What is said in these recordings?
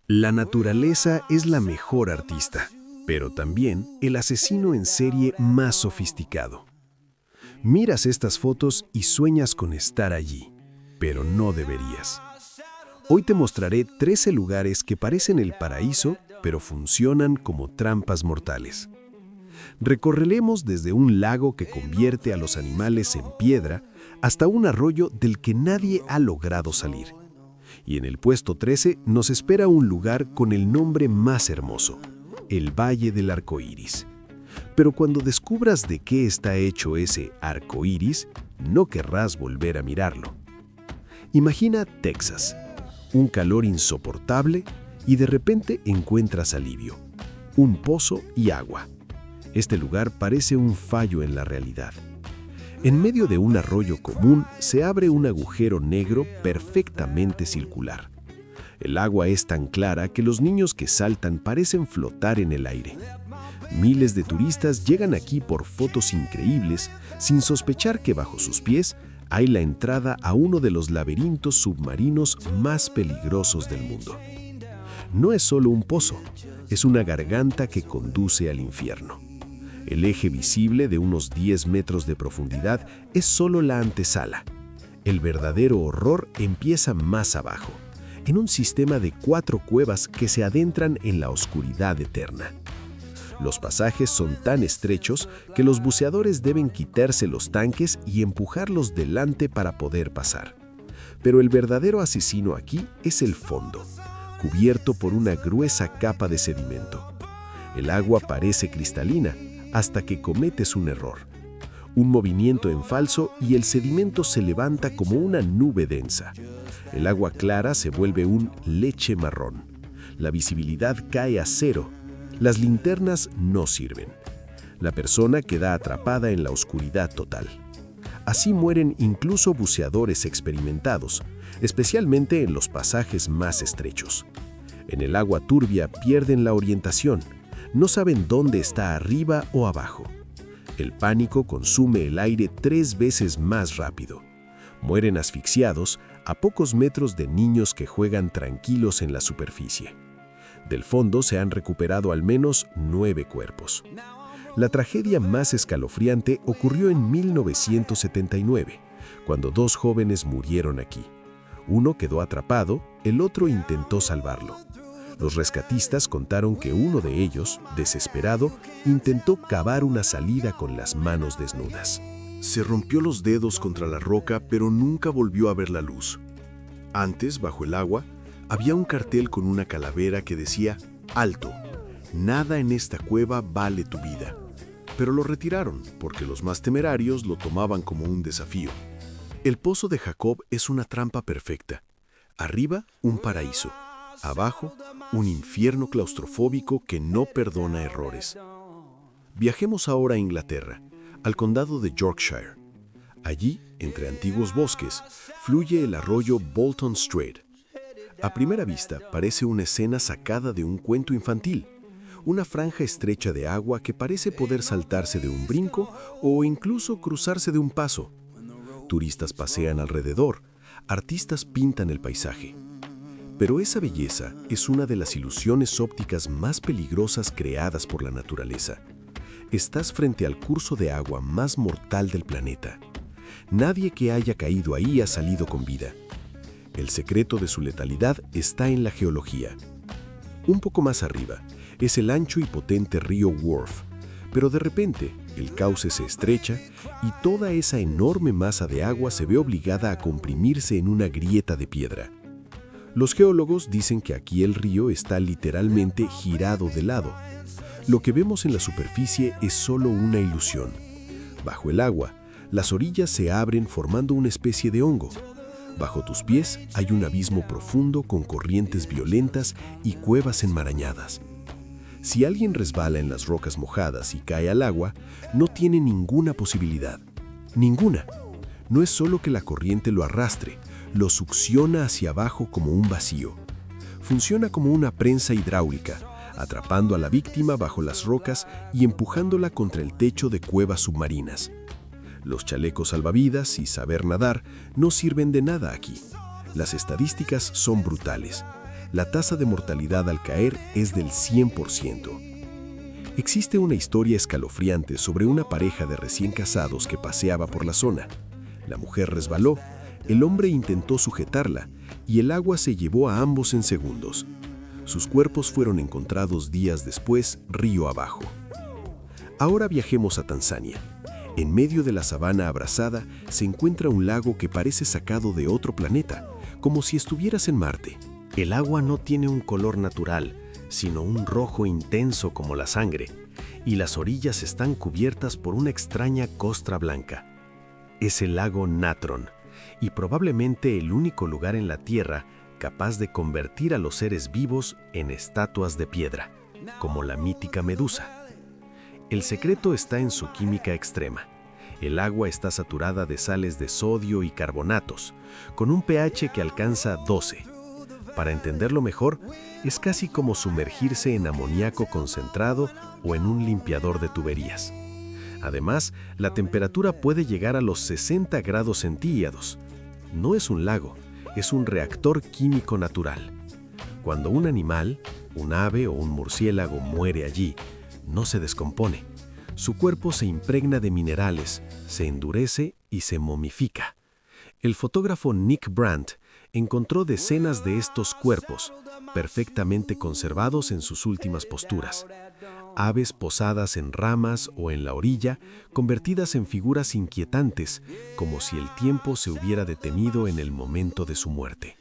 La naturaleza es la mejor artista, pero también el asesino en serie más sofisticado. Miras estas fotos y sueñas con estar allí, pero no deberías. Hoy te mostraré 13 lugares que parecen el paraíso, pero funcionan como trampas mortales. Recorreremos desde un lago que convierte a los animales en piedra hasta un arroyo del que nadie ha logrado salir. Y en el puesto 13 nos espera un lugar con el nombre más hermoso, el Valle del Arco Iris. Pero cuando descubras de qué está hecho ese arco iris, no querrás volver a mirarlo. Imagina Texas, un calor insoportable y de repente encuentras alivio, un pozo y agua. Este lugar parece un fallo en la realidad. En medio de un arroyo común se abre un agujero negro perfectamente circular. El agua es tan clara que los niños que saltan parecen flotar en el aire. Miles de turistas llegan aquí por fotos increíbles, sin sospechar que bajo sus pies hay la entrada a uno de los laberintos submarinos más peligrosos del mundo. No es solo un pozo, es una garganta que conduce al infierno. El eje visible de unos 10 metros de profundidad es solo la antesala. El verdadero horror empieza más abajo, en un sistema de 4 cuevas que se adentran en la oscuridad eterna. Los pasajes son tan estrechos que los buceadores deben quitarse los tanques y empujarlos delante para poder pasar. Pero el verdadero asesino aquí es el fondo, cubierto por una gruesa capa de sedimento. El agua parece cristalina hasta que cometes un error. Un movimiento en falso y el sedimento se levanta como una nube densa. El agua clara se vuelve un leche marrón. La visibilidad cae a cero. Las linternas no sirven. La persona queda atrapada en la oscuridad total. Así mueren incluso buceadores experimentados, especialmente en los pasajes más estrechos. En el agua turbia pierden la orientación. No saben dónde está arriba o abajo. El pánico consume el aire 3 veces más rápido. Mueren asfixiados a pocos metros de niños que juegan tranquilos en la superficie. Del fondo se han recuperado al menos 9 cuerpos. La tragedia más escalofriante ocurrió en 1979, cuando 2 jóvenes murieron aquí. Uno quedó atrapado, el otro intentó salvarlo. Los rescatistas contaron que uno de ellos, desesperado, intentó cavar una salida con las manos desnudas. Se rompió los dedos contra la roca, pero nunca volvió a ver la luz. Antes, bajo el agua, había un cartel con una calavera que decía: «Alto, nada en esta cueva vale tu vida». Pero lo retiraron porque los más temerarios lo tomaban como un desafío. El pozo de Jacob es una trampa perfecta. Arriba, un paraíso. Abajo, un infierno claustrofóbico que no perdona errores. Viajemos ahora a Inglaterra, al condado de Yorkshire. Allí, entre antiguos bosques, fluye el arroyo Bolton Strait. A primera vista, parece una escena sacada de un cuento infantil, una franja estrecha de agua que parece poder saltarse de un brinco o incluso cruzarse de un paso. Turistas pasean alrededor, artistas pintan el paisaje. Pero esa belleza es una de las ilusiones ópticas más peligrosas creadas por la naturaleza. Estás frente al curso de agua más mortal del planeta. Nadie que haya caído ahí ha salido con vida. El secreto de su letalidad está en la geología. Un poco más arriba es el ancho y potente río Wharfe, pero de repente el cauce se estrecha y toda esa enorme masa de agua se ve obligada a comprimirse en una grieta de piedra. Los geólogos dicen que aquí el río está literalmente girado de lado. Lo que vemos en la superficie es solo una ilusión. Bajo el agua, las orillas se abren formando una especie de hongo. Bajo tus pies hay un abismo profundo con corrientes violentas y cuevas enmarañadas. Si alguien resbala en las rocas mojadas y cae al agua, no tiene ninguna posibilidad. Ninguna. No es solo que la corriente lo arrastre, lo succiona hacia abajo como un vacío. Funciona como una prensa hidráulica, atrapando a la víctima bajo las rocas y empujándola contra el techo de cuevas submarinas. Los chalecos salvavidas y saber nadar no sirven de nada aquí. Las estadísticas son brutales. la tasa de mortalidad al caer es del 100%. Existe una historia escalofriante sobre una pareja de recién casados que paseaba por la zona. La mujer resbaló, el hombre intentó sujetarla y el agua se llevó a ambos en segundos. Sus cuerpos fueron encontrados días después, río abajo. Ahora viajemos a Tanzania. En medio de la sabana abrasada se encuentra un lago que parece sacado de otro planeta, como si estuvieras en Marte. El agua no tiene un color natural, sino un rojo intenso como la sangre, y las orillas están cubiertas por una extraña costra blanca. Es el lago Natron, y probablemente el único lugar en la Tierra capaz de convertir a los seres vivos en estatuas de piedra, como la mítica Medusa. El secreto está en su química extrema. El agua está saturada de sales de sodio y carbonatos, con un pH que alcanza 12. Para entenderlo mejor, es casi como sumergirse en amoníaco concentrado o en un limpiador de tuberías. Además, la temperatura puede llegar a los 60 grados centígrados. No es un lago, es un reactor químico natural. Cuando un animal, un ave o un murciélago muere allí, no se descompone. Su cuerpo se impregna de minerales, se endurece y se momifica. El fotógrafo Nick Brandt encontró decenas de estos cuerpos, perfectamente conservados en sus últimas posturas. Aves posadas en ramas o en la orilla, convertidas en figuras inquietantes, como si el tiempo se hubiera detenido en el momento de su muerte.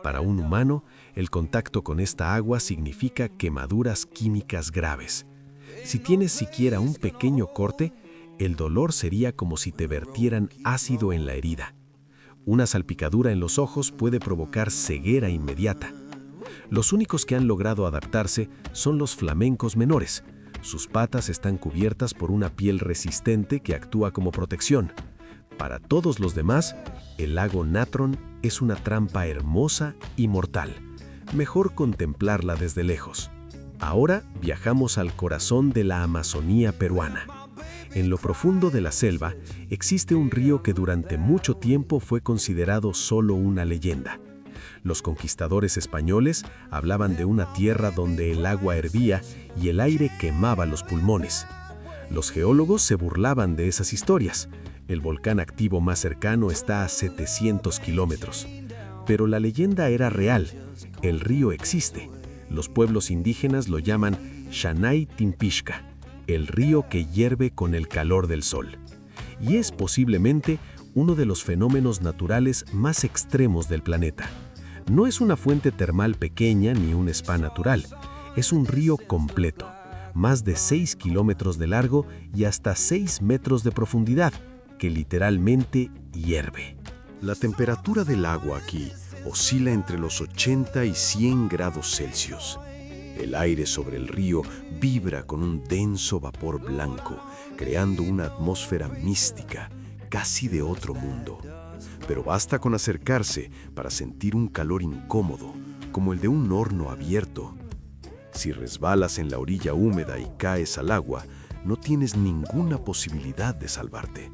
Para un humano, el contacto con esta agua significa quemaduras químicas graves. Si tienes siquiera un pequeño corte, el dolor sería como si te vertieran ácido en la herida. Una salpicadura en los ojos puede provocar ceguera inmediata. Los únicos que han logrado adaptarse son los flamencos menores. Sus patas están cubiertas por una piel resistente que actúa como protección. Para todos los demás, el lago Natron es una trampa hermosa y mortal. Mejor contemplarla desde lejos. Ahora viajamos al corazón de la Amazonía peruana. En lo profundo de la selva existe un río que durante mucho tiempo fue considerado solo una leyenda. Los conquistadores españoles hablaban de una tierra donde el agua hervía y el aire quemaba los pulmones. Los geólogos se burlaban de esas historias. El volcán activo más cercano está a 700 kilómetros. Pero la leyenda era real. El río existe. Los pueblos indígenas lo llaman Shanay Timpishka, el río que hierve con el calor del sol. Y es posiblemente uno de los fenómenos naturales más extremos del planeta. No es una fuente termal pequeña ni un spa natural. Es un río completo, más de 6 kilómetros de largo y hasta 6 metros de profundidad, que literalmente hierve. La temperatura del agua aquí oscila entre los 80 y 100 grados Celsius. El aire sobre el río vibra con un denso vapor blanco, creando una atmósfera mística, casi de otro mundo. Pero basta con acercarse para sentir un calor incómodo, como el de un horno abierto. Si resbalas en la orilla húmeda y caes al agua, no tienes ninguna posibilidad de salvarte.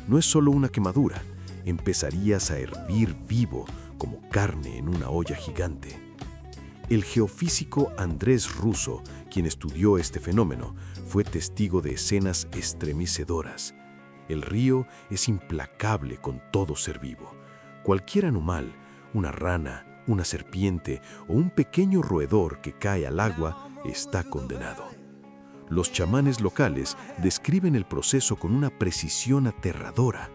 No es solo una quemadura, empezarías a hervir vivo como carne en una olla gigante. El geofísico Andrés Russo, quien estudió este fenómeno, fue testigo de escenas estremecedoras. El río es implacable con todo ser vivo. Cualquier animal, una rana, una serpiente o un pequeño roedor que cae al agua está condenado. Los chamanes locales describen el proceso con una precisión aterradora.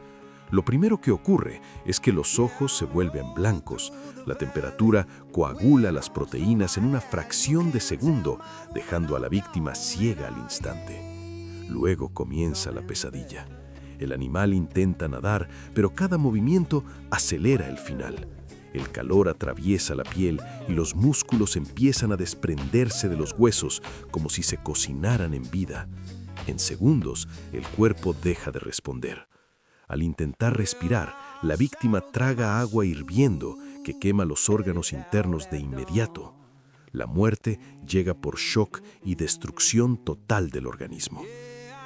Lo primero que ocurre es que los ojos se vuelven blancos. La temperatura coagula las proteínas en una fracción de segundo, dejando a la víctima ciega al instante. Luego comienza la pesadilla. El animal intenta nadar, pero cada movimiento acelera el final. El calor atraviesa la piel y los músculos empiezan a desprenderse de los huesos como si se cocinaran en vida. En segundos, el cuerpo deja de responder. Al intentar respirar, la víctima traga agua hirviendo que quema los órganos internos de inmediato. La muerte llega por shock y destrucción total del organismo.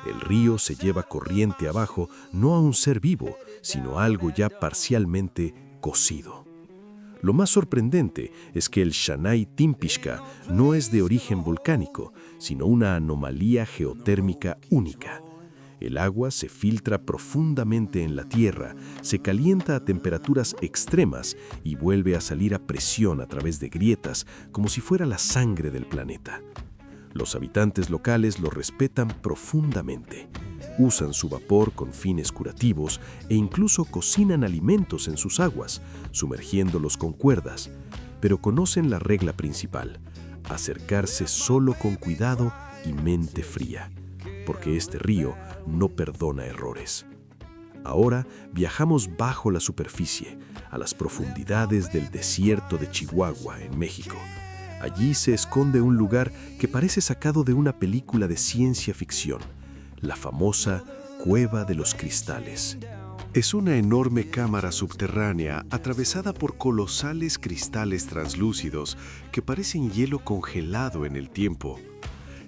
El río se lleva corriente abajo no a un ser vivo, sino a algo ya parcialmente cocido. Lo más sorprendente es que el Shanay Timpishka no es de origen volcánico, sino una anomalía geotérmica única. El agua se filtra profundamente en la tierra, se calienta a temperaturas extremas y vuelve a salir a presión a través de grietas, como si fuera la sangre del planeta. Los habitantes locales lo respetan profundamente. Usan su vapor con fines curativos e incluso cocinan alimentos en sus aguas, sumergiéndolos con cuerdas. Pero conocen la regla principal: acercarse solo con cuidado y mente fría, porque este río no perdona errores. Ahora viajamos bajo la superficie, a las profundidades del desierto de Chihuahua, en México. Allí se esconde un lugar que parece sacado de una película de ciencia ficción, la famosa Cueva de los Cristales. Es una enorme cámara subterránea atravesada por colosales cristales translúcidos que parecen hielo congelado en el tiempo.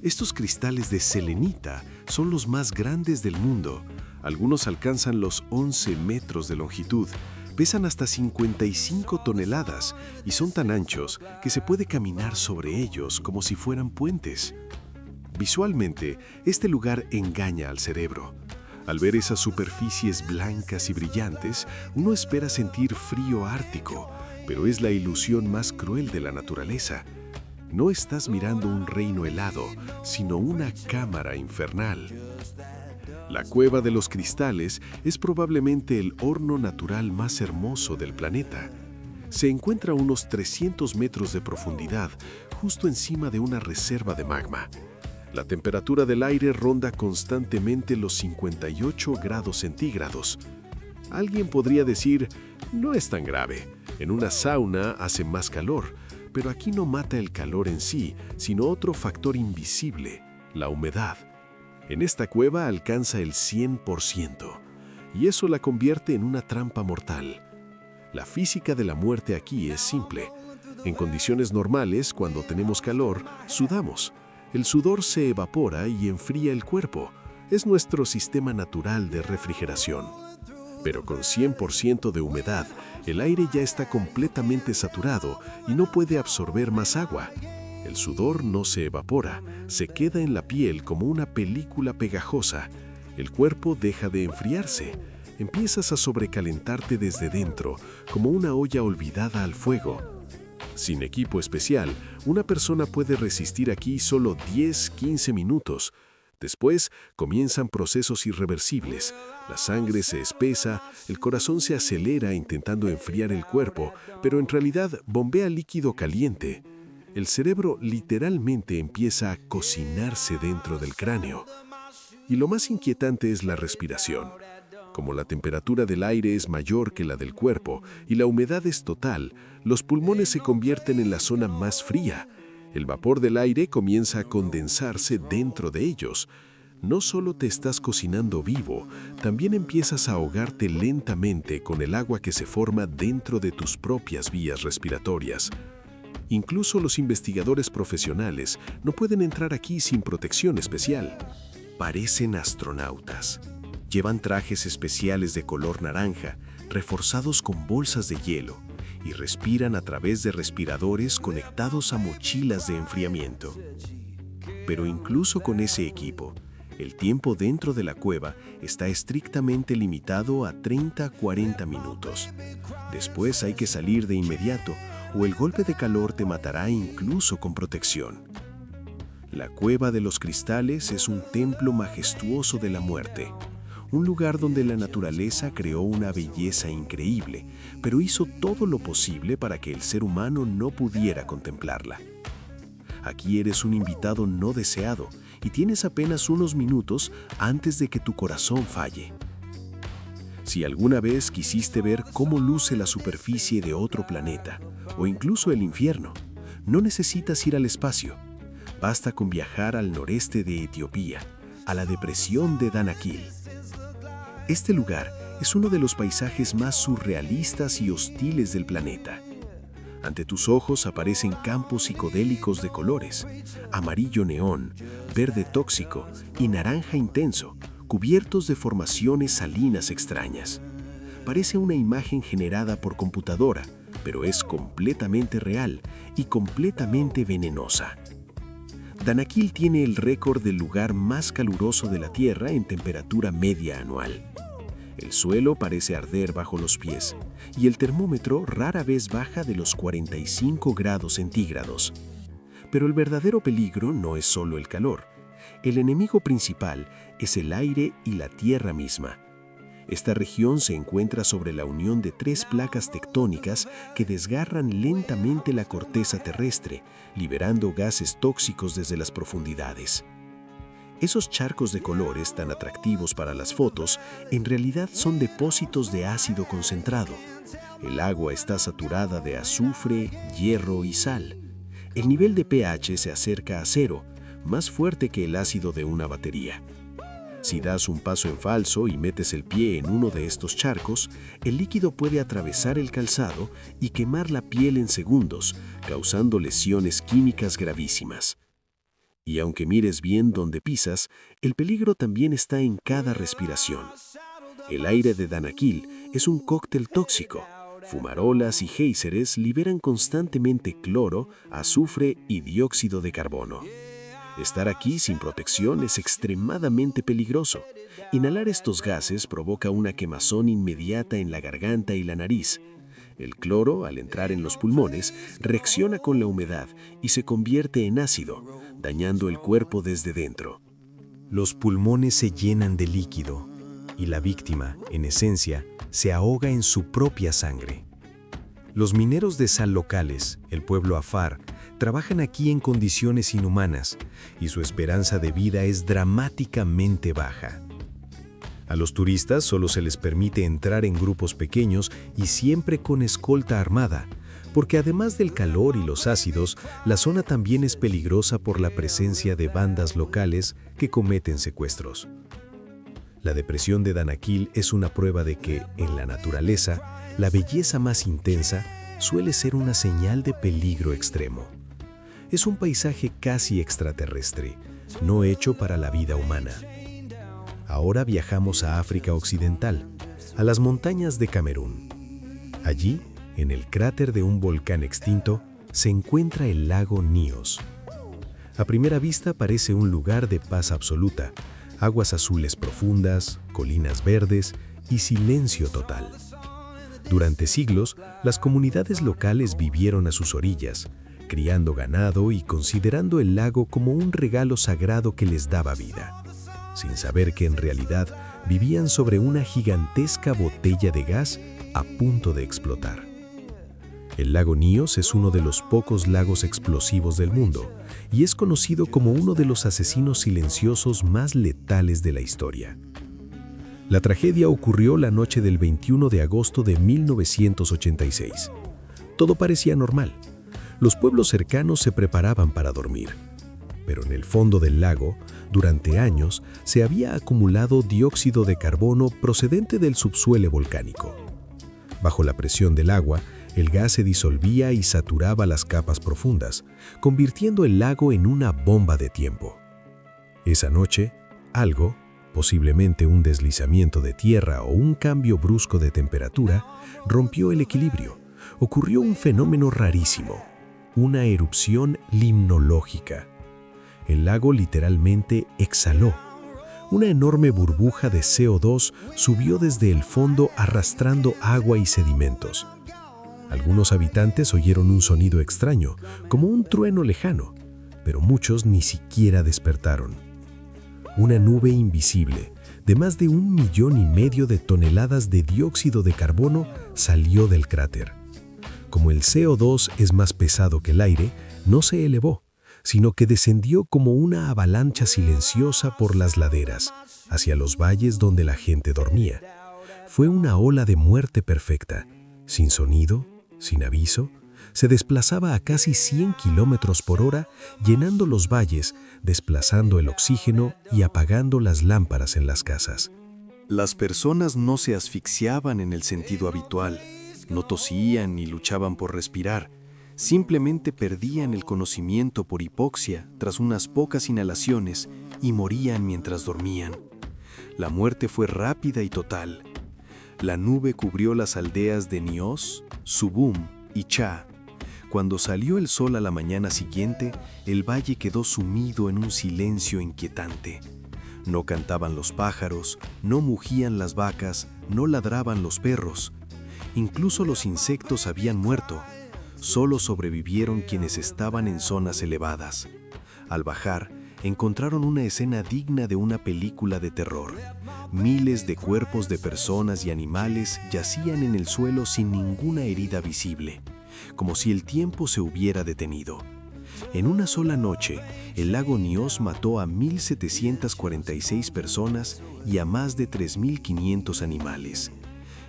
Estos cristales de selenita son los más grandes del mundo. Algunos alcanzan los 11 metros de longitud, pesan hasta 55 toneladas y son tan anchos que se puede caminar sobre ellos como si fueran puentes. Visualmente, este lugar engaña al cerebro. Al ver esas superficies blancas y brillantes, uno espera sentir frío ártico, pero es la ilusión más cruel de la naturaleza. No estás mirando un reino helado, sino una cámara infernal. La Cueva de los Cristales es probablemente el horno natural más hermoso del planeta. Se encuentra a unos 300 metros de profundidad, justo encima de una reserva de magma. La temperatura del aire ronda constantemente los 58 grados centígrados. Alguien podría decir, no es tan grave, en una sauna hace más calor, pero aquí no mata el calor en sí, sino otro factor invisible, la humedad. En esta cueva alcanza el 100%, y eso la convierte en una trampa mortal. La física de la muerte aquí es simple. En condiciones normales, cuando tenemos calor, sudamos. El sudor se evapora y enfría el cuerpo. Es nuestro sistema natural de refrigeración. Pero con 100% de humedad, el aire ya está completamente saturado y no puede absorber más agua. El sudor no se evapora, se queda en la piel como una película pegajosa. El cuerpo deja de enfriarse. Empiezas a sobrecalentarte desde dentro, como una olla olvidada al fuego. Sin equipo especial, una persona puede resistir aquí solo 10-15 minutos. Después comienzan procesos irreversibles. La sangre se espesa, el corazón se acelera intentando enfriar el cuerpo, pero en realidad bombea líquido caliente. El cerebro literalmente empieza a cocinarse dentro del cráneo. Y lo más inquietante es la respiración. Como la temperatura del aire es mayor que la del cuerpo y la humedad es total, los pulmones se convierten en la zona más fría. El vapor del aire comienza a condensarse dentro de ellos. No solo te estás cocinando vivo, también empiezas a ahogarte lentamente con el agua que se forma dentro de tus propias vías respiratorias. Incluso los investigadores profesionales no pueden entrar aquí sin protección especial. Parecen astronautas. Llevan trajes especiales de color naranja, reforzados con bolsas de hielo, y respiran a través de respiradores conectados a mochilas de enfriamiento. Pero incluso con ese equipo, el tiempo dentro de la cueva está estrictamente limitado a 30-40 minutos. Después hay que salir de inmediato, o el golpe de calor te matará incluso con protección. La Cueva de los Cristales es un templo majestuoso de la muerte. Un lugar donde la naturaleza creó una belleza increíble, pero hizo todo lo posible para que el ser humano no pudiera contemplarla. Aquí eres un invitado no deseado y tienes apenas unos minutos antes de que tu corazón falle. Si alguna vez quisiste ver cómo luce la superficie de otro planeta, o incluso el infierno, no necesitas ir al espacio. Basta con viajar al noreste de Etiopía, a la depresión de Danakil. Este lugar es uno de los paisajes más surrealistas y hostiles del planeta. Ante tus ojos aparecen campos psicodélicos de colores: amarillo neón, verde tóxico y naranja intenso, cubiertos de formaciones salinas extrañas. Parece una imagen generada por computadora, pero es completamente real y completamente venenosa. Danakil tiene el récord del lugar más caluroso de la Tierra en temperatura media anual. El suelo parece arder bajo los pies y el termómetro rara vez baja de los 45 grados centígrados. Pero el verdadero peligro no es solo el calor. El enemigo principal es el aire y la tierra misma. Esta región se encuentra sobre la unión de 3 placas tectónicas que desgarran lentamente la corteza terrestre, liberando gases tóxicos desde las profundidades. Esos charcos de colores tan atractivos para las fotos en realidad son depósitos de ácido concentrado. El agua está saturada de azufre, hierro y sal. El nivel de pH se acerca a 0, más fuerte que el ácido de una batería. Si das un paso en falso y metes el pie en uno de estos charcos, el líquido puede atravesar el calzado y quemar la piel en segundos, causando lesiones químicas gravísimas. Y aunque mires bien donde pisas, el peligro también está en cada respiración. El aire de Danakil es un cóctel tóxico. Fumarolas y géiseres liberan constantemente cloro, azufre y dióxido de carbono. Estar aquí sin protección es extremadamente peligroso. Inhalar estos gases provoca una quemazón inmediata en la garganta y la nariz. El cloro, al entrar en los pulmones, reacciona con la humedad y se convierte en ácido, dañando el cuerpo desde dentro. Los pulmones se llenan de líquido y la víctima, en esencia, se ahoga en su propia sangre. Los mineros de sal locales, el pueblo Afar, trabajan aquí en condiciones inhumanas y su esperanza de vida es dramáticamente baja. A los turistas solo se les permite entrar en grupos pequeños y siempre con escolta armada, porque además del calor y los ácidos, la zona también es peligrosa por la presencia de bandas locales que cometen secuestros. La depresión de Danakil es una prueba de que, en la naturaleza, la belleza más intensa suele ser una señal de peligro extremo. Es un paisaje casi extraterrestre, no hecho para la vida humana. Ahora viajamos a África Occidental, a las montañas de Camerún. Allí, en el cráter de un volcán extinto, se encuentra el lago Nyos. A primera vista parece un lugar de paz absoluta, aguas azules profundas, colinas verdes y silencio total. Durante siglos, las comunidades locales vivieron a sus orillas, criando ganado y considerando el lago como un regalo sagrado que les daba vida, sin saber que en realidad vivían sobre una gigantesca botella de gas a punto de explotar. El lago Nyos es uno de los pocos lagos explosivos del mundo y es conocido como uno de los asesinos silenciosos más letales de la historia. La tragedia ocurrió la noche del 21 de agosto de 1986. Todo parecía normal. Los pueblos cercanos se preparaban para dormir. Pero en el fondo del lago, durante años, se había acumulado dióxido de carbono procedente del subsuelo volcánico. Bajo la presión del agua, el gas se disolvía y saturaba las capas profundas, convirtiendo el lago en una bomba de tiempo. Esa noche, algo, posiblemente un deslizamiento de tierra o un cambio brusco de temperatura, rompió el equilibrio. Ocurrió un fenómeno rarísimo, una erupción limnológica. El lago literalmente exhaló. Una enorme burbuja de CO2 subió desde el fondo arrastrando agua y sedimentos. Algunos habitantes oyeron un sonido extraño, como un trueno lejano, pero muchos ni siquiera despertaron. Una nube invisible, de más de 1,5 millones de toneladas de dióxido de carbono, salió del cráter. Como el CO2 es más pesado que el aire, no se elevó, sino que descendió como una avalancha silenciosa por las laderas, hacia los valles donde la gente dormía. Fue una ola de muerte perfecta, sin sonido, sin aviso, se desplazaba a casi 100 kilómetros por hora, llenando los valles, desplazando el oxígeno y apagando las lámparas en las casas. Las personas no se asfixiaban en el sentido habitual, no tosían ni luchaban por respirar, simplemente perdían el conocimiento por hipoxia tras unas pocas inhalaciones y morían mientras dormían. La muerte fue rápida y total. La nube cubrió las aldeas de Nyos, Subum, y Cha. Cuando salió el sol a la mañana siguiente, el valle quedó sumido en un silencio inquietante. No cantaban los pájaros, no mugían las vacas, no ladraban los perros. Incluso los insectos habían muerto. Solo sobrevivieron quienes estaban en zonas elevadas. Al bajar, encontraron una escena digna de una película de terror. Miles de cuerpos de personas y animales yacían en el suelo sin ninguna herida visible, como si el tiempo se hubiera detenido. En una sola noche, el lago Nyos mató a 1,746 personas y a más de 3,500 animales.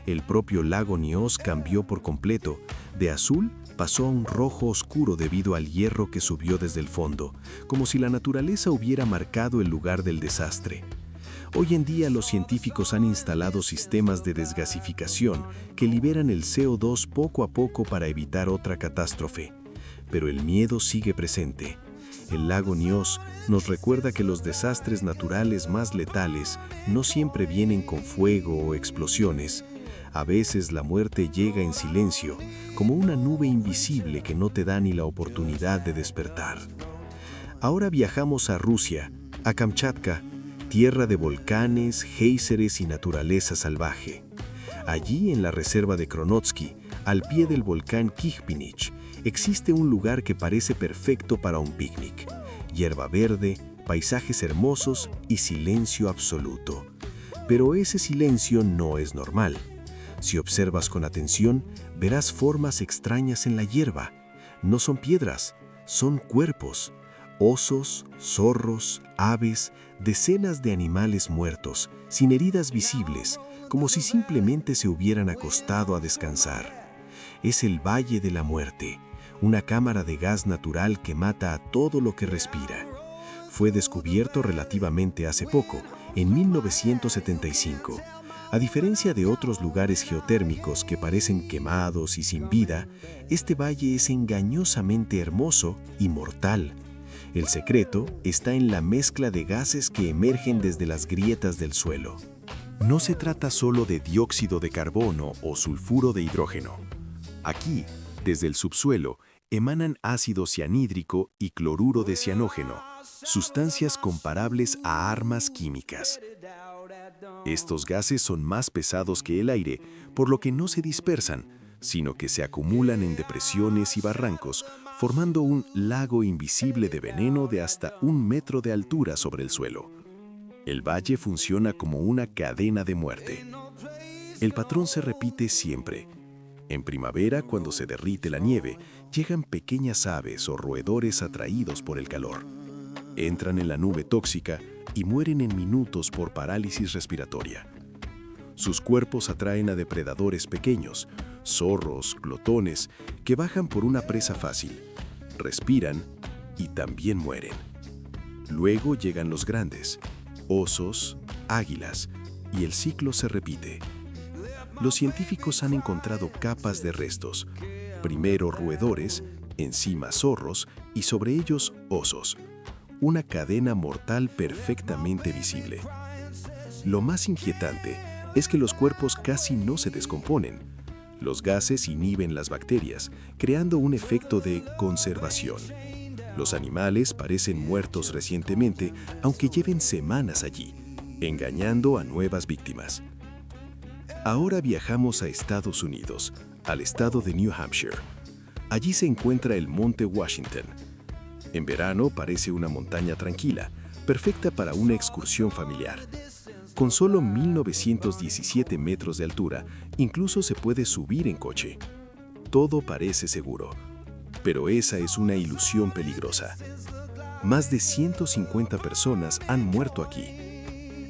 El propio lago Nyos cambió por completo. De azul pasó a un rojo oscuro debido al hierro que subió desde el fondo, como si la naturaleza hubiera marcado el lugar del desastre. Hoy en día los científicos han instalado sistemas de desgasificación que liberan el CO2 poco a poco para evitar otra catástrofe. Pero el miedo sigue presente. El lago Nyos nos recuerda que los desastres naturales más letales no siempre vienen con fuego o explosiones. A veces la muerte llega en silencio, como una nube invisible que no te da ni la oportunidad de despertar. Ahora viajamos a Rusia, a Kamchatka, tierra de volcanes, géiseres y naturaleza salvaje. Allí, en la reserva de Kronotsky, al pie del volcán Khilpinich, existe un lugar que parece perfecto para un picnic. Hierba verde, paisajes hermosos y silencio absoluto. Pero ese silencio no es normal. Si observas con atención, verás formas extrañas en la hierba. No son piedras, son cuerpos. Osos, zorros, aves, decenas de animales muertos, sin heridas visibles, como si simplemente se hubieran acostado a descansar. Es el Valle de la Muerte, una cámara de gas natural que mata a todo lo que respira. Fue descubierto relativamente hace poco, en 1975. A diferencia de otros lugares geotérmicos que parecen quemados y sin vida, este valle es engañosamente hermoso y mortal. El secreto está en la mezcla de gases que emergen desde las grietas del suelo. No se trata solo de dióxido de carbono o sulfuro de hidrógeno. Aquí, desde el subsuelo, emanan ácido cianhídrico y cloruro de cianógeno, sustancias comparables a armas químicas. Estos gases son más pesados que el aire, por lo que no se dispersan, sino que se acumulan en depresiones y barrancos, formando un lago invisible de veneno de hasta 1 metro de altura sobre el suelo. El valle funciona como una cadena de muerte. El patrón se repite siempre. En primavera, cuando se derrite la nieve, llegan pequeñas aves o roedores atraídos por el calor. Entran en la nube tóxica y mueren en minutos por parálisis respiratoria. Sus cuerpos atraen a depredadores pequeños, zorros, glotones, que bajan por una presa fácil, respiran y también mueren. Luego llegan los grandes, osos, águilas, y el ciclo se repite. Los científicos han encontrado capas de restos, primero roedores, encima zorros y sobre ellos osos. Una cadena mortal perfectamente visible. Lo más inquietante es que los cuerpos casi no se descomponen. Los gases inhiben las bacterias, creando un efecto de conservación. Los animales parecen muertos recientemente, aunque lleven semanas allí, engañando a nuevas víctimas. Ahora viajamos a Estados Unidos, al estado de New Hampshire. Allí se encuentra el Monte Washington. En verano parece una montaña tranquila, perfecta para una excursión familiar. Con solo 1,917 metros de altura, incluso se puede subir en coche. Todo parece seguro, pero esa es una ilusión peligrosa. Más de 150 personas han muerto aquí.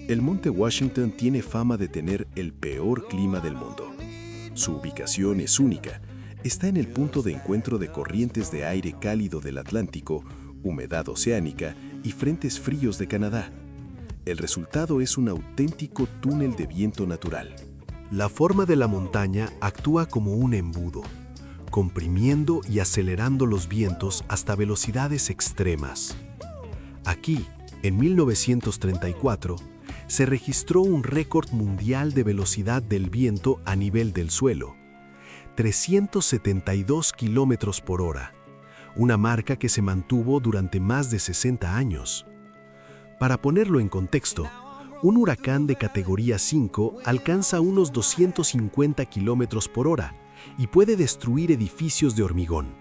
El Monte Washington tiene fama de tener el peor clima del mundo. Su ubicación es única. Está en el punto de encuentro de corrientes de aire cálido del Atlántico, humedad oceánica y frentes fríos de Canadá. El resultado es un auténtico túnel de viento natural. La forma de la montaña actúa como un embudo, comprimiendo y acelerando los vientos hasta velocidades extremas. Aquí, en 1934, se registró un récord mundial de velocidad del viento a nivel del suelo. 372 kilómetros por hora, una marca que se mantuvo durante más de 60 años. Para ponerlo en contexto, un huracán de categoría 5 alcanza unos 250 kilómetros por hora y puede destruir edificios de hormigón.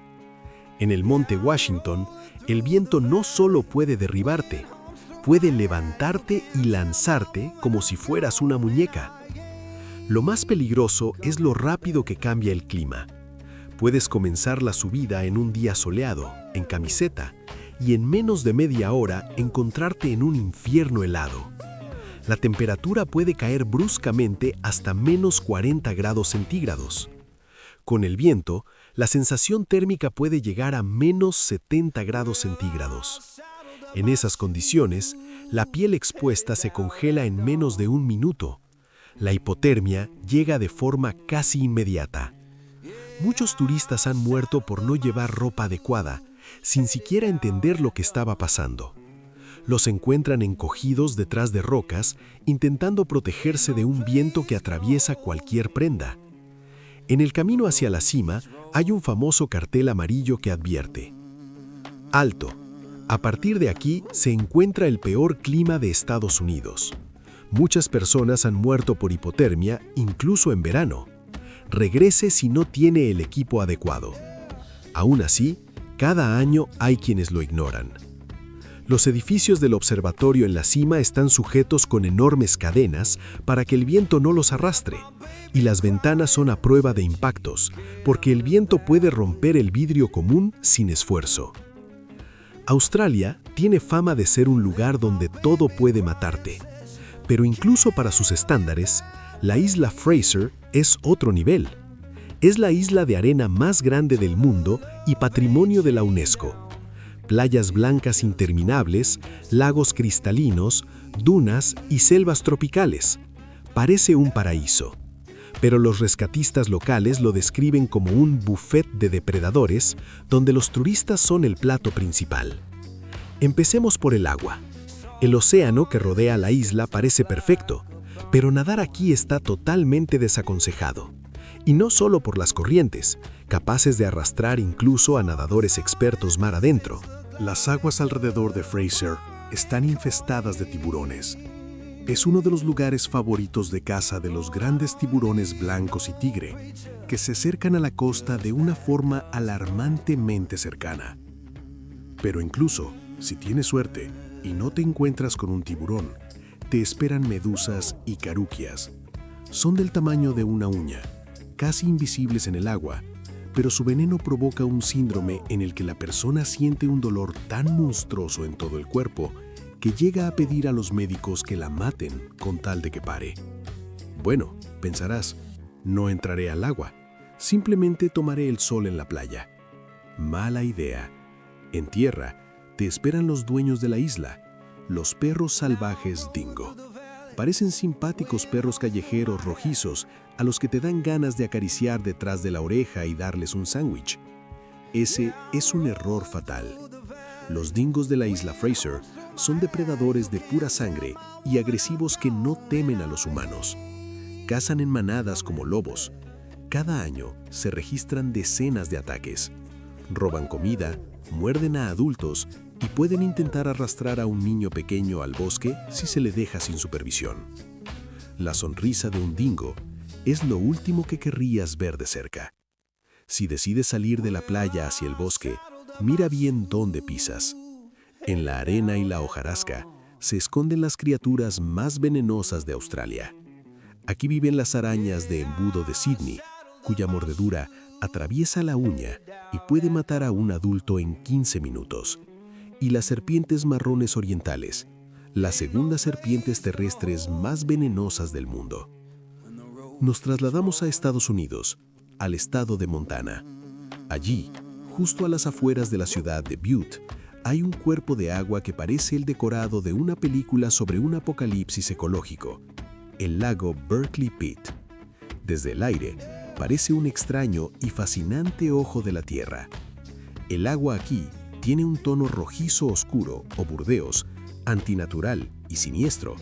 En el monte Washington, el viento no solo puede derribarte, puede levantarte y lanzarte como si fueras una muñeca. Lo más peligroso es lo rápido que cambia el clima. Puedes comenzar la subida en un día soleado, en camiseta, y en menos de media hora encontrarte en un infierno helado. La temperatura puede caer bruscamente hasta menos 40 grados centígrados. Con el viento, la sensación térmica puede llegar a menos 70 grados centígrados. En esas condiciones, la piel expuesta se congela en menos de un minuto. La hipotermia llega de forma casi inmediata. Muchos turistas han muerto por no llevar ropa adecuada, sin siquiera entender lo que estaba pasando. Los encuentran encogidos detrás de rocas, intentando protegerse de un viento que atraviesa cualquier prenda. En el camino hacia la cima hay un famoso cartel amarillo que advierte: «Alto. A partir de aquí se encuentra el peor clima de Estados Unidos. Muchas personas han muerto por hipotermia, incluso en verano. Regrese si no tiene el equipo adecuado». Aún así, cada año hay quienes lo ignoran. Los edificios del observatorio en la cima están sujetos con enormes cadenas para que el viento no los arrastre, y las ventanas son a prueba de impactos, porque el viento puede romper el vidrio común sin esfuerzo. Australia tiene fama de ser un lugar donde todo puede matarte, pero incluso para sus estándares, la isla Fraser es otro nivel. Es la isla de arena más grande del mundo y patrimonio de la UNESCO. Playas blancas interminables, lagos cristalinos, dunas y selvas tropicales. Parece un paraíso. Pero los rescatistas locales lo describen como un buffet de depredadores donde los turistas son el plato principal. Empecemos por el agua. El océano que rodea la isla parece perfecto, pero nadar aquí está totalmente desaconsejado. Y no solo por las corrientes, capaces de arrastrar incluso a nadadores expertos mar adentro. Las aguas alrededor de Fraser están infestadas de tiburones. Es uno de los lugares favoritos de caza de los grandes tiburones blancos y tigre, que se acercan a la costa de una forma alarmantemente cercana. Pero incluso, si tienes suerte y no te encuentras con un tiburón, te esperan medusas y caruquias. Son del tamaño de una uña, casi invisibles en el agua, pero su veneno provoca un síndrome en el que la persona siente un dolor tan monstruoso en todo el cuerpo que llega a pedir a los médicos que la maten con tal de que pare. Bueno, pensarás, no entraré al agua, simplemente tomaré el sol en la playa. Mala idea. En tierra, te esperan los dueños de la isla, los perros salvajes dingo. Parecen simpáticos perros callejeros rojizos a los que te dan ganas de acariciar detrás de la oreja y darles un sándwich. Ese es un error fatal. Los dingos de la isla Fraser son depredadores de pura sangre y agresivos que no temen a los humanos. Cazan en manadas como lobos. Cada año se registran decenas de ataques. Roban comida, muerden a adultos y pueden intentar arrastrar a un niño pequeño al bosque si se le deja sin supervisión. La sonrisa de un dingo es lo último que querrías ver de cerca. Si decides salir de la playa hacia el bosque, mira bien dónde pisas. En la arena y la hojarasca se esconden las criaturas más venenosas de Australia. Aquí viven las arañas de embudo de Sydney, cuya mordedura atraviesa la uña y puede matar a un adulto en 15 minutos. Y las serpientes marrones orientales, las segundas serpientes terrestres más venenosas del mundo. Nos trasladamos a Estados Unidos, al estado de Montana. Allí, justo a las afueras de la ciudad de Butte, hay un cuerpo de agua que parece el decorado de una película sobre un apocalipsis ecológico, el lago Berkeley Pit. Desde el aire, parece un extraño y fascinante ojo de la tierra. El agua aquí tiene un tono rojizo oscuro o burdeos, antinatural y siniestro.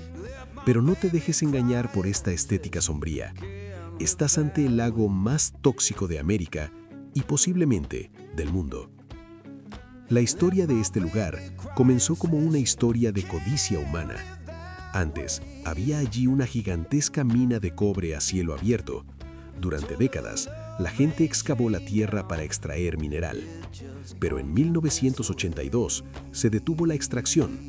Pero no te dejes engañar por esta estética sombría. Estás ante el lago más tóxico de América y posiblemente del mundo. La historia de este lugar comenzó como una historia de codicia humana. Antes, había allí una gigantesca mina de cobre a cielo abierto. Durante décadas, la gente excavó la tierra para extraer mineral. Pero en 1982 se detuvo la extracción,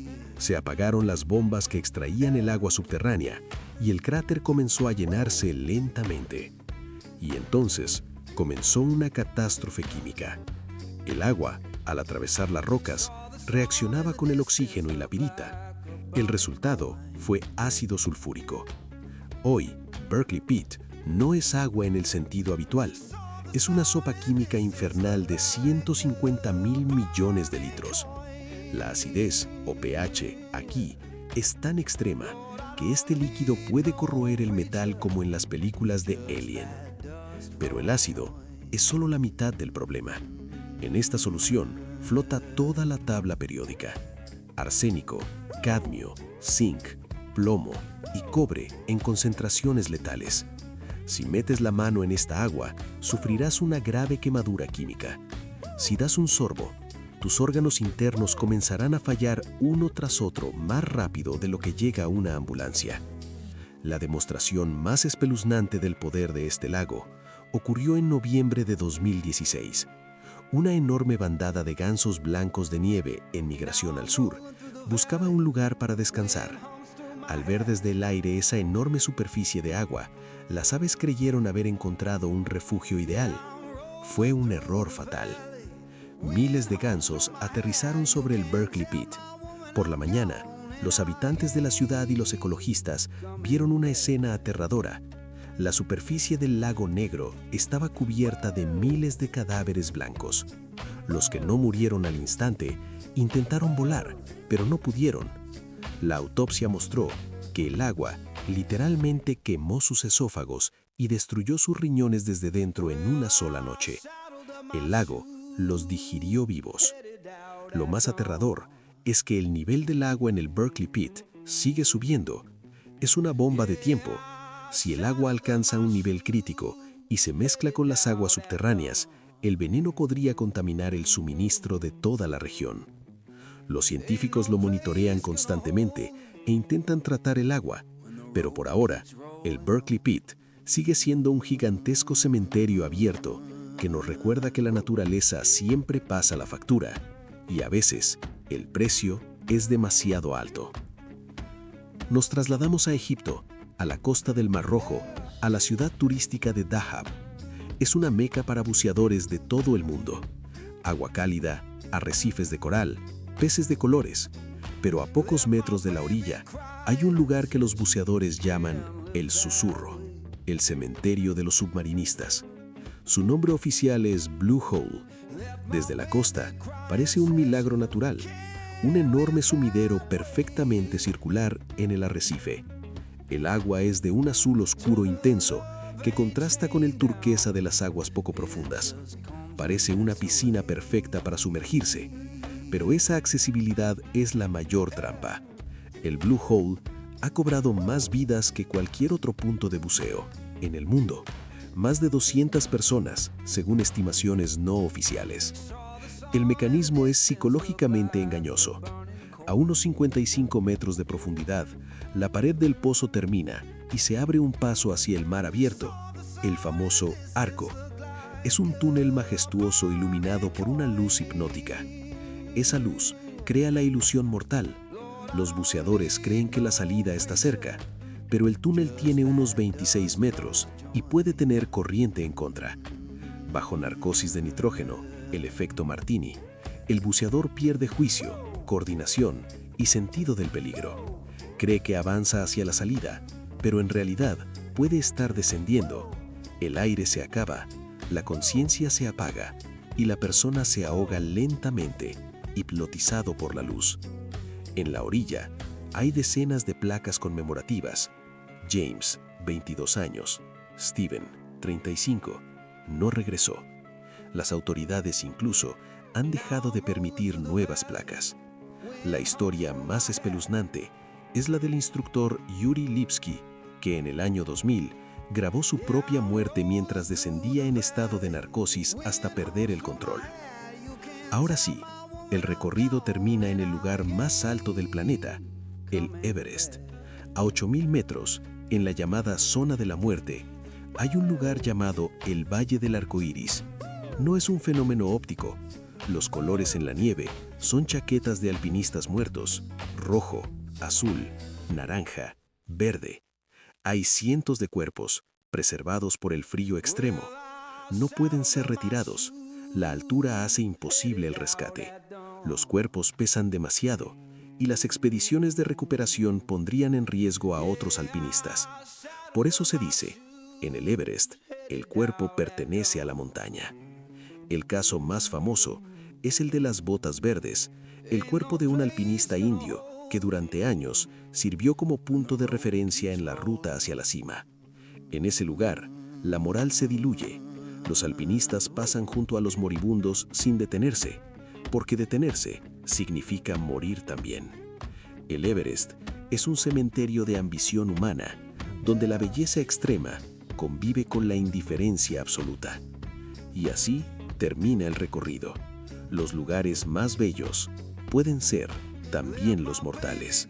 se apagaron las bombas que extraían el agua subterránea y el cráter comenzó a llenarse lentamente. Y entonces comenzó una catástrofe química. El agua, al atravesar las rocas, reaccionaba con el oxígeno y la pirita. El resultado fue ácido sulfúrico. Hoy, Berkeley Pit no es agua en el sentido habitual. Es una sopa química infernal de 150.000 millones de litros. La acidez, o pH, aquí es tan extrema que este líquido puede corroer el metal como en las películas de Alien. Pero el ácido es solo la mitad del problema. En esta solución flota toda la tabla periódica. Arsénico, cadmio, zinc, plomo y cobre en concentraciones letales. Si metes la mano en esta agua, sufrirás una grave quemadura química. Si das un sorbo, tus órganos internos comenzarán a fallar uno tras otro más rápido de lo que llega una ambulancia. La demostración más espeluznante del poder de este lago ocurrió en noviembre de 2016. Una enorme bandada de gansos blancos de nieve en migración al sur buscaba un lugar para descansar. Al ver desde el aire esa enorme superficie de agua, las aves creyeron haber encontrado un refugio ideal. Fue un error fatal. Miles de gansos aterrizaron sobre el Berkeley Pit. Por la mañana, los habitantes de la ciudad y los ecologistas vieron una escena aterradora. La superficie del lago Negro estaba cubierta de miles de cadáveres blancos. Los que no murieron al instante intentaron volar, pero no pudieron. La autopsia mostró que el agua literalmente quemó sus esófagos y destruyó sus riñones desde dentro en una sola noche. El lago los digirió vivos. Lo más aterrador es que el nivel del agua en el Berkeley Pit sigue subiendo. Es una bomba de tiempo. Si el agua alcanza un nivel crítico y se mezcla con las aguas subterráneas, el veneno podría contaminar el suministro de toda la región. Los científicos lo monitorean constantemente e intentan tratar el agua, pero por ahora, el Berkeley Pit sigue siendo un gigantesco cementerio abierto que nos recuerda que la naturaleza siempre pasa la factura y a veces el precio es demasiado alto. Nos trasladamos a Egipto, a la costa del Mar Rojo, a la ciudad turística de Dahab. Es una meca para buceadores de todo el mundo. Agua cálida, arrecifes de coral, peces de colores. Pero a pocos metros de la orilla hay un lugar que los buceadores llaman el Susurro, el cementerio de los submarinistas. Su nombre oficial es Blue Hole. Desde la costa parece un milagro natural, un enorme sumidero perfectamente circular en el arrecife. El agua es de un azul oscuro intenso que contrasta con el turquesa de las aguas poco profundas. Parece una piscina perfecta para sumergirse, pero esa accesibilidad es la mayor trampa. El Blue Hole ha cobrado más vidas que cualquier otro punto de buceo en el mundo. Más de 200 personas, según estimaciones no oficiales. El mecanismo es psicológicamente engañoso. A unos 55 metros de profundidad, la pared del pozo termina y se abre un paso hacia el mar abierto, el famoso arco. Es un túnel majestuoso iluminado por una luz hipnótica. Esa luz crea la ilusión mortal. Los buceadores creen que la salida está cerca, pero el túnel tiene unos 26 metros y puede tener corriente en contra. Bajo narcosis de nitrógeno, el efecto Martini, el buceador pierde juicio, coordinación y sentido del peligro. Cree que avanza hacia la salida, pero en realidad puede estar descendiendo. El aire se acaba, la conciencia se apaga y la persona se ahoga lentamente, hipnotizado por la luz. En la orilla hay decenas de placas conmemorativas. James, 22 años. Steven, 35. No regresó. Las autoridades incluso han dejado de permitir nuevas placas. La historia más espeluznante es la del instructor Yuri Lipsky, que en el año 2000 grabó su propia muerte mientras descendía en estado de narcosis hasta perder el control. Ahora sí, el recorrido termina en el lugar más alto del planeta, el Everest. A 8.000 metros, en la llamada Zona de la Muerte, hay un lugar llamado el Valle del Arco Iris. No es un fenómeno óptico. Los colores en la nieve son chaquetas de alpinistas muertos: rojo, azul, naranja, verde. Hay cientos de cuerpos, preservados por el frío extremo. No pueden ser retirados. La altura hace imposible el rescate. Los cuerpos pesan demasiado y las expediciones de recuperación pondrían en riesgo a otros alpinistas. Por eso se dice, en el Everest, el cuerpo pertenece a la montaña. El caso más famoso es el de las botas verdes, el cuerpo de un alpinista indio que durante años sirvió como punto de referencia en la ruta hacia la cima. En ese lugar, la moral se diluye. Los alpinistas pasan junto a los moribundos sin detenerse, porque detenerse significa morir también. El Everest es un cementerio de ambición humana, donde la belleza extrema convive con la indiferencia absoluta. Y así termina el recorrido. Los lugares más bellos pueden ser también los mortales.